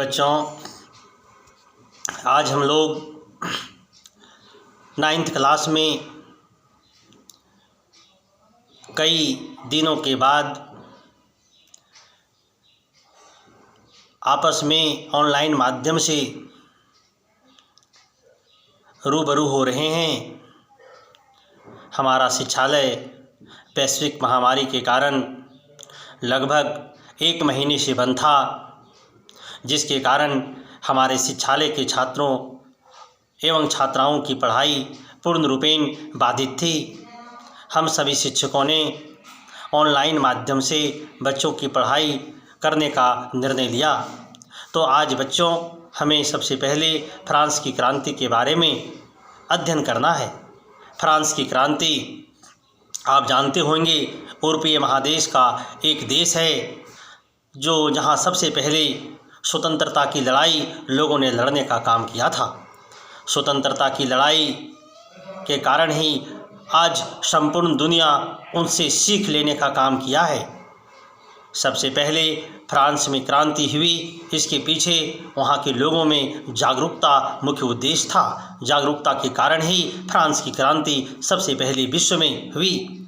बच्चों, आज हम लोग 9th क्लास में कई दिनों के बाद आपस में ऑनलाइन माध्यम से रूबरू हो रहे हैं। हमारा शिक्षालय वैश्विक महामारी के कारण लगभग 1 महीने से बंद था, जिसके कारण हमारे शिक्षालय के छात्रों एवं छात्राओं की पढ़ाई पूर्ण रूपेण बाधित थी। हम सभी शिक्षकों ने ऑनलाइन माध्यम से बच्चों की पढ़ाई करने का निर्णय लिया। तो आज बच्चों, हमें सबसे पहले फ्रांस की क्रांति के बारे में अध्ययन करना है। फ्रांस की क्रांति आप जानते होंगे, यूरोपीय महादेश का एक देश है जहाँ सबसे पहले स्वतंत्रता की लड़ाई लोगों ने लड़ने का काम किया था। स्वतंत्रता की लड़ाई के कारण ही आज संपूर्ण दुनिया उनसे सीख लेने का काम किया है। सबसे पहले फ्रांस में क्रांति हुई, इसके पीछे वहाँ के लोगों में जागरूकता मुख्य उद्देश्य था। जागरूकता के कारण ही फ्रांस की क्रांति सबसे पहले विश्व में हुई।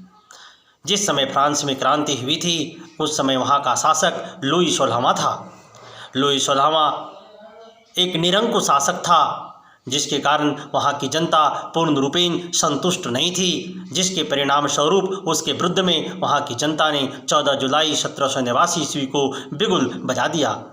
जिस समय फ्रांस में क्रांति हुई थी, उस समय वहाँ का शासक लुई 16वां था। लुई 16वां एक निरंकुश शासक था, जिसके कारण वहाँ की जनता पूर्ण रूपेण संतुष्ट नहीं थी, जिसके परिणाम स्वरूप उसके विरुद्ध में वहाँ की जनता ने 14 जुलाई 1789 ईस्वी को बिगुल बजा दिया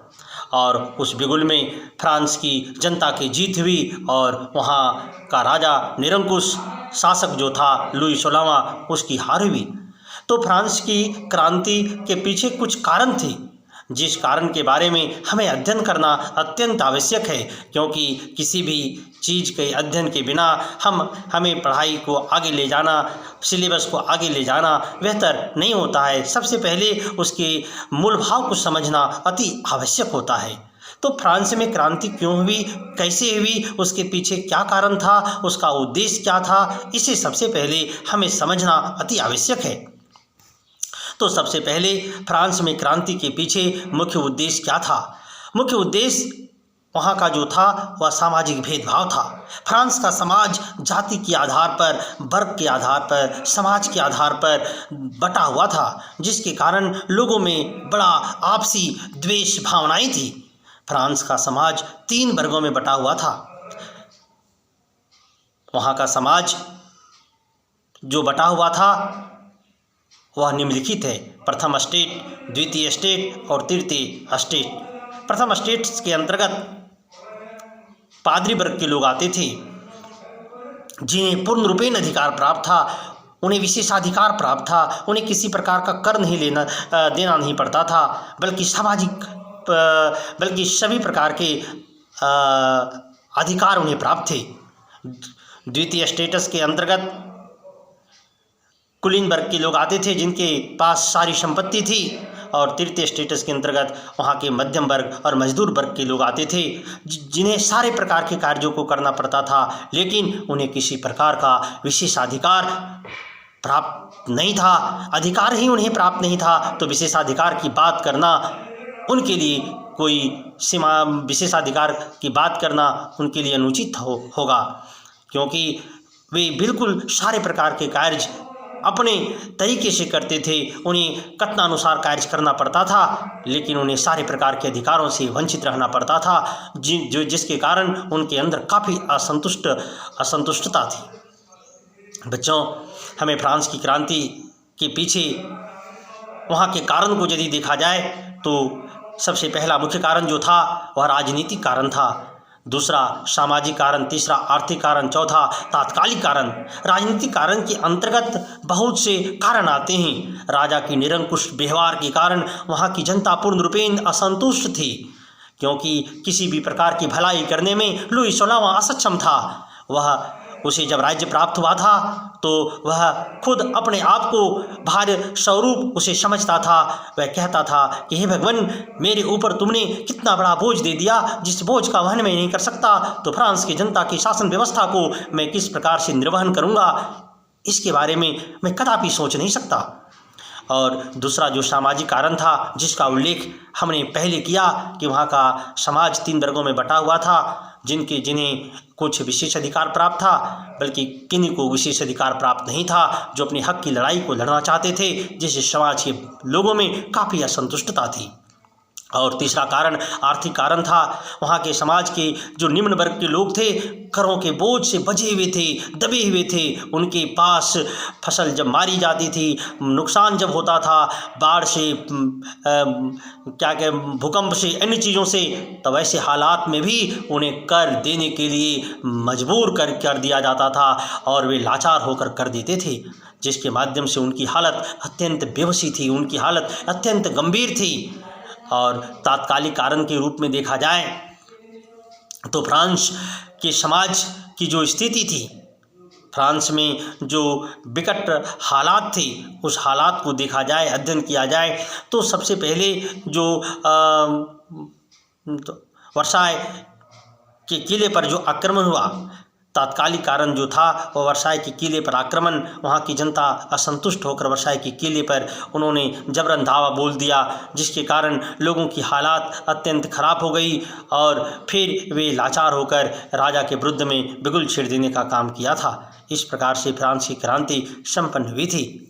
और उस बिगुल में फ्रांस की जनता की जीत हुई और वहाँ का राजा निरंकुश शासक जो था लुई 16वां, उसकी हार हुई। तो फ्रांस की क्रांति के पीछे कुछ कारण थे, जिस कारण के बारे में हमें अध्ययन करना अत्यंत आवश्यक है, क्योंकि किसी भी चीज़ के अध्ययन के बिना हमें पढ़ाई को आगे ले जाना, सिलेबस को आगे ले जाना बेहतर नहीं होता है। सबसे पहले उसके मूल भाव को समझना अति आवश्यक होता है। तो फ्रांस में क्रांति क्यों हुई, कैसे हुई, उसके पीछे क्या कारण था, उसका उद्देश्य क्या था, इसे सबसे पहले हमें समझना अति आवश्यक है। तो सबसे पहले फ्रांस में क्रांति के पीछे मुख्य उद्देश्य क्या था? मुख्य उद्देश्य वहाँ का जो था वह सामाजिक भेदभाव था। फ्रांस का समाज जाति के आधार पर, वर्ग के आधार पर, समाज के आधार पर बटा हुआ था, जिसके कारण लोगों में बड़ा आपसी द्वेष भावनाएं थी। फ्रांस का समाज 3 वर्गों में बटा हुआ था। वहाँ का समाज जो बटा हुआ था वह निम्नलिखित है: प्रथम स्टेट, द्वितीय स्टेट और तृतीय स्टेट। प्रथम स्टेट के अंतर्गत पादरी वर्ग के लोग आते थे, जिन्हें पूर्ण रूपेण अधिकार प्राप्त था, उन्हें विशेषाधिकार प्राप्त था, उन्हें किसी प्रकार का कर नहीं देना नहीं पड़ता था, बल्कि सभी प्रकार के अधिकार उन्हें प्राप्त थे। द्वितीय स्टेटस के अंतर्गत कुलीन वर्ग के लोग आते थे, जिनके पास सारी संपत्ति थी, और तृतीय स्टेटस के अंतर्गत वहाँ के मध्यम वर्ग और मजदूर वर्ग के लोग आते थे, जिन्हें सारे प्रकार के कार्यों को करना पड़ता था, लेकिन उन्हें किसी प्रकार का विशेषाधिकार प्राप्त नहीं था। अधिकार ही उन्हें प्राप्त नहीं था, तो विशेषाधिकार की बात करना उनके लिए कोई सीमा, विशेषाधिकार की बात करना उनके लिए अनुचित होगा, क्योंकि वे बिल्कुल सारे प्रकार के कार्य अपने तरीके से करते थे। उन्हें कथनानुसार कार्य करना पड़ता था, लेकिन उन्हें सारे प्रकार के अधिकारों से वंचित रहना पड़ता था, जिसके कारण उनके अंदर काफ़ी असंतुष्टता थी। बच्चों, हमें फ्रांस की क्रांति के पीछे वहाँ के कारण को यदि देखा जाए तो सबसे पहला मुख्य कारण जो था वह राजनीतिक कारण था, दूसरा सामाजिक कारण, तीसरा आर्थिक कारण, चौथा तात्कालिक कारण। राजनीतिक कारण के अंतर्गत बहुत से कारण आते हैं। राजा की निरंकुश व्यवहार के कारण वहाँ की जनता पूर्ण रूपेण असंतुष्ट थी, क्योंकि किसी भी प्रकार की भलाई करने में लुई 16वां असक्षम था। उसे जब राज्य प्राप्त हुआ था तो वह खुद अपने आप को भार्य स्वरूप उसे समझता था। वह कहता था कि हे भगवान, मेरे ऊपर तुमने कितना बड़ा बोझ दे दिया, जिस बोझ का वहन मैं नहीं कर सकता, तो फ्रांस की जनता की शासन व्यवस्था को मैं किस प्रकार से निर्वहन करूँगा, इसके बारे में मैं कदापि सोच नहीं सकता। और दूसरा जो सामाजिक कारण था जिसका उल्लेख हमने पहले किया कि वहाँ का समाज 3 वर्गों में बटा हुआ था, जिन्हें कुछ विशेष अधिकार प्राप्त था, बल्कि किन्हीं को विशेष अधिकार प्राप्त नहीं था, जो अपने हक की लड़ाई को लड़ना चाहते थे, जिससे समाज के लोगों में काफ़ी असंतुष्टता थी। और तीसरा कारण आर्थिक कारण था। वहाँ के समाज के जो निम्न वर्ग के लोग थे, करों के बोझ से बचे हुए थे, दबे हुए थे। उनके पास फसल जब मारी जाती थी, नुकसान जब होता था, बाढ़ से भूकंप से, अन्य चीज़ों से, तब ऐसे हालात में भी उन्हें कर देने के लिए मजबूर कर दिया जाता था और वे लाचार होकर कर देते थे, जिसके माध्यम से उनकी हालत अत्यंत बेबसी थी, उनकी हालत अत्यंत गंभीर थी। और तात्कालिक कारण के रूप में देखा जाए तो फ्रांस के समाज की जो स्थिति थी, फ्रांस में जो विकट हालात थे, उस हालात को देखा जाए, अध्ययन किया जाए तो सबसे पहले जो वर्साय के किले पर जो आक्रमण हुआ, तात्कालिक कारण जो था वह वर्साय के किले पर आक्रमण। वहाँ की जनता असंतुष्ट होकर वर्साय के किले पर उन्होंने जबरन धावा बोल दिया, जिसके कारण लोगों की हालात अत्यंत खराब हो गई और फिर वे लाचार होकर राजा के विरुद्ध में बिगुल छेड़ देने का काम किया था। इस प्रकार से फ्रांस की क्रांति संपन्न हुई थी।